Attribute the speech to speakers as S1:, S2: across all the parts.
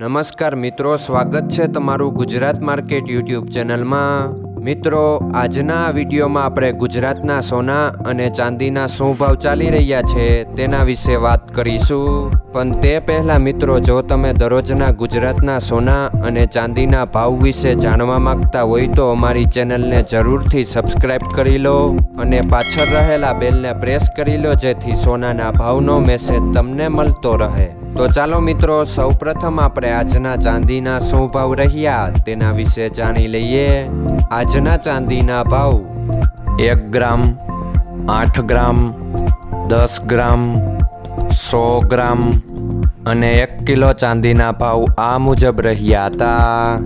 S1: નમસ્કાર મિત્રો, સ્વાગત છે તમારું ગુજરાત માર્કેટ યુટ્યુબ ચેનલમાં। મિત્રો, આજના વિડીયોમાં આપણે ગુજરાતના સોના અને ચાંદીના શું ભાવ ચાલી રહ્યા છે તેના વિશે વાત કરીશું। પણ તે પહેલાં મિત્રો, જો તમે દરરોજના ગુજરાતના સોના અને ચાંદીના ભાવ વિશે જાણવા માંગતા હોય તો અમારી ચેનલને જરૂરથી સબસ્ક્રાઈબ કરી લો અને પાછળ રહેલા બેલને પ્રેસ કરી લો, જેથી સોનાના ભાવનો મેસેજ તમને મળતો રહે। તો ચાલો મિત્રો, સૌપ્રથમ આપણે આજના ચાંદીના શું ભાવ રહ્યા તેના વિશે જાણી લઈએ। આજના ચાંદીના ભાવ 1 ગ્રામ, 8 ગ્રામ, 10 ગ્રામ, 100 ગ્રામ અને 1 કિલો ચાંદીના ભાવ આ મુજબ રહ્યા હતા।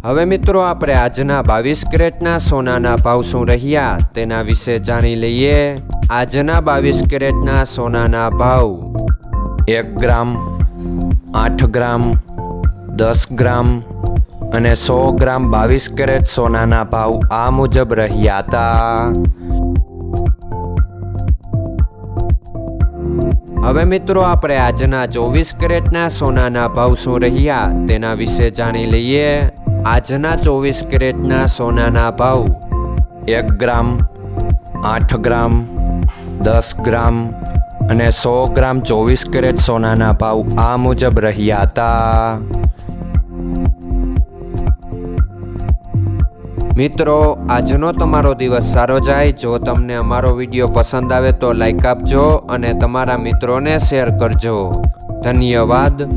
S1: હવે મિત્રો, આપણે આજના 22 કેરેટના સોનાના ભાવ શું રહ્યા તેના વિશે જાણી લઈએ। આજના 22 કેરેટના સોનાના ભાવ 1 ગ્રામ, 8 ગ્રામ, 10 ગ્રામ અને 100 ગ્રામ 22 કેરેટ સોનાના ભાવ આ મુજબ રહ્યા હતા। હવે મિત્રો, આપણે આજના 24 કેરેટના સોનાના ભાવ શું રહ્યા તેના વિશે જાણી લઈએ। આજના 24 કેરેટના સોનાના ભાવ 1 ગ્રામ, 8 ગ્રામ, 10 ગ્રામ અને 100 ગ્રામ 24 કેરેટ સોનાના ભાવ આ મુજબ રહ્યા હતા। મિત્રો, આજનો તમારો દિવસ સારો જાય। જો તમને અમારો વિડીયો પસંદ આવે તો લાઈક આપજો અને તમારા મિત્રોને શેર કરજો। ધન્યવાદ।